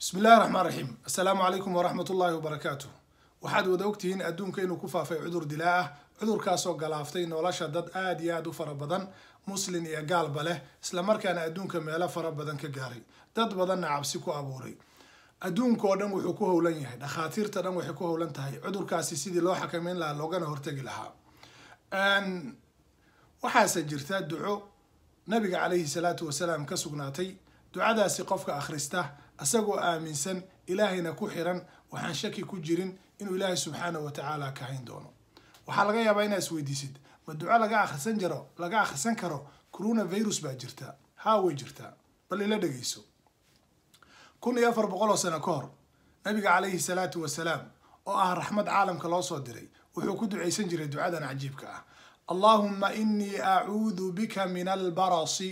بسم الله الرحمن الرحيم. السلام عليكم ورحمة الله وبركاته. waxaad wada ogtihiin adduunka inuu ku faafay cudur dilaa ah cudurkaasoo galaaftay nolosha dad aad iyo aad u fara badan muslin iyo gaalba leh isla markaana adduunka meelo fara badan ka gaaray dad badanna cabsi ku abuuray adduunka oo dhan wuxuu ku howlan yahay dhakhaatiirta dhan waxay ku howlan tahay cudurkaasi sidii loo xakameyn lahaa loogana hortagi lahaa waxaase jirta duco nabiga calayhi salaatu wasalaam ka sugnaatay ducadaasi qofka akhrista asagoo aaminsan ilaahayna ku xiran waxaan shaki ku jirin inuu ilaahay subxaanahu watacaala ka hayn doono waxaa laga yaabaa inaad isweydiisid ma duco laga akhrisan karo coronavirus baa jirta haa way jirtaa bal ila dhegeyso 1400 sano ka hor nabiga calayhi salaatu wasalaam oo ah raxmad caalamka loo soo diray wuxuu ku ducaysan jiray ducadan cajiibka ah allahumma innii acuudu bika min albarasi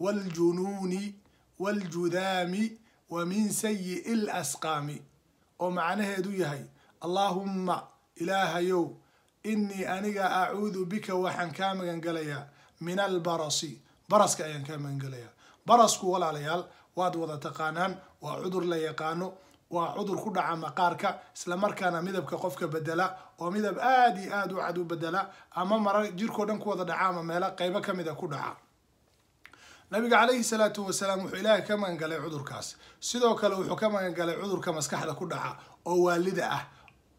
waljunuuni waljudaami ومن سيء الأسقام ومعناه دويهي اللهم إله يو إني أنيقا أعوذ بك وحن كامن قليا من البرص برصك أيان كامن قليا برصك ولا ليال واد وضا تقانان وعذر لا يقانو وعذر كل عام قارك سلمر كان مذهب كقفك بدلا ومذهب آدي آدو عدو بدلا أما مرة جيركو دنكو وضا دعام ميلا قيبك مذهب كل عام nabiga calayhi salaatu wasalaam wuxuu ilaahay ka magan galay cudurkaas sidoo kale wuxuu ka magan galay cudurka maskaxda ku dhaca oo waalida ah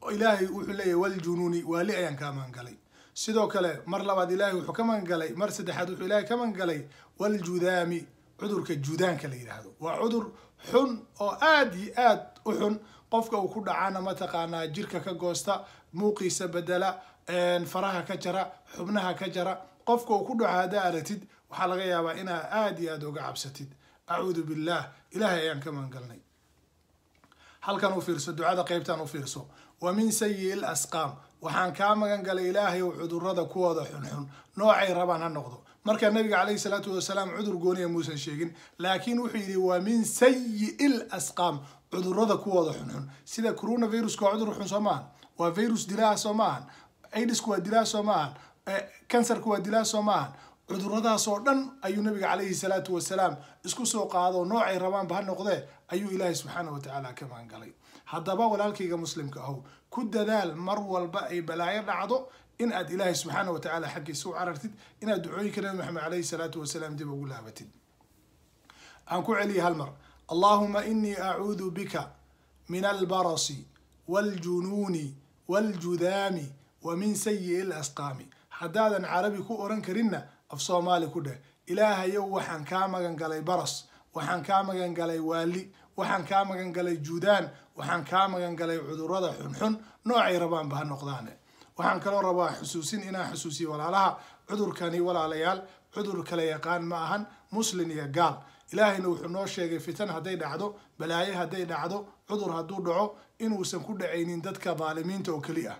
oo ilaahay wuxuu leeyahay wal junuuni waali ayaan ka magan galay sidoo kale mar labaad ilaahay wuxuu ka magan galay mar saddexaad wuxuu ilaahay ka magan galay wal judaami cudurka judaanka la yiraahdo waa cudur xun oo aad iyo aad u xun qofka uu ku dhacana ma taqaanaa jirka ka goosta muuqiisa bedela faraha ka jara xubnaha ka jara qofka uu ku dhaco hadaa aragtid waxaa laga yaabaa inaa aad iyo aad uga cabsatid acuudu billah ilaahay ayaan ka magan galnay halkan u fiirso ducada qaybtan u fiirso wa min sayyi al asqam waxaan ka magan galay ilaahay oo cudurrada kuwooda xunxun noocay rabaan ha noqdo marka nabiga calayhi salaatu wasalaam cudur gooniya muusan sheegin laakiin wuxuu yidhi wa min sayyi al asqam cudurrada kuwooda xunxun sida coronavirus waa cudur xun soo maahan waa virus dilaa soo maahan aids waa dilaa soo maahan kansarku waa dilaa soo maahan cuduradaas oo dhan ayuu nabiga calayhi salaatu wasalaam isku soo qaado noocay rabaanba ha noqdee ayuu ilaahay subxaanahu watacaala ka magan galay haddaba walaalkayga muslimka ahow ku dadaal mar walba ay balaayo dhacdo in aad ilaahay subxaanahu watacaala xaggiisa u carartid inaad ducooyinka nabi maxamed calayhi salaatu wasalaam dib ugu laabatid aan ku celiya hal mar allahuma innii acuudu bika min albarasi waljunuuni waljudaami wa min sayi lasqaami haddaadan carabi ku oran karinna af soomaali ku dheh ilaahayow waxaan kaa magan galay baras waxaan kaa magan galay waali waxaan kaa magan galay juudaan waxaan kaa magan galay cudurrada xunxun noocay rabaanba ha noqdaane waxaan kaloo rabaa xusuusin inaan xusuusiyo walaalaha cudurkani walaalayaal cudur kala yaqaan ma ahan muslin iyo gaal ilaahayna wuxuu noo sheegay fitan hadday dhacdo balaaye hadday dhacdo cudur hadduu dhaco inuusan ku dhacaynin dadka daalimiinta oo keli ah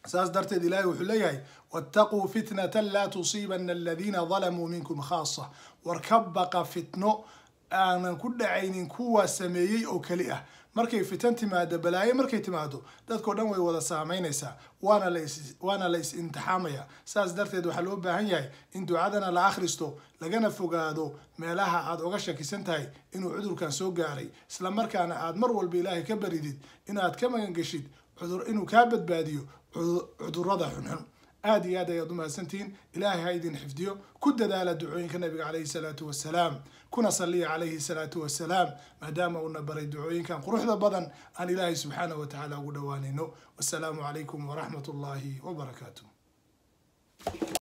saas darteed ilaahay wuxuu leeyahay wattaquu fitnatan laa tusiibanna aladiina dalamuu minkum khaasa war ka baqa fitno aanan ku dhacaynin kuwa sameeyey oo keli ah markay fitan timaado balaaye markay timaado dadkao dhan way wada saamaynaysaa waana la is imtixaamaya saas darteed waxaa loo baahan yahay in ducadana la akhristo lagana fogaado meelaha aad oga shakisan tahay inuu cudurkan soo gaaray isla markaana aad mar walba ilaahay ka baridid inaad ka magan geshid inuu kaa badbaadiyo cudurrada xunxun aad iyo aad ayaad u mahadsantihiin ilaahay ha idin xifdiyo ku dadaala ducooyinka nabiga calayhi salaatu wasalaam kuna salliya calayhi salaatu wasalaam maadaama uuna baray ducooyinkan quruxda badan aan ilaahay subxaanahu watacaala ugu dhowaanayno wassalaamu calaykum waraxmat ullaahi wabarakaatuh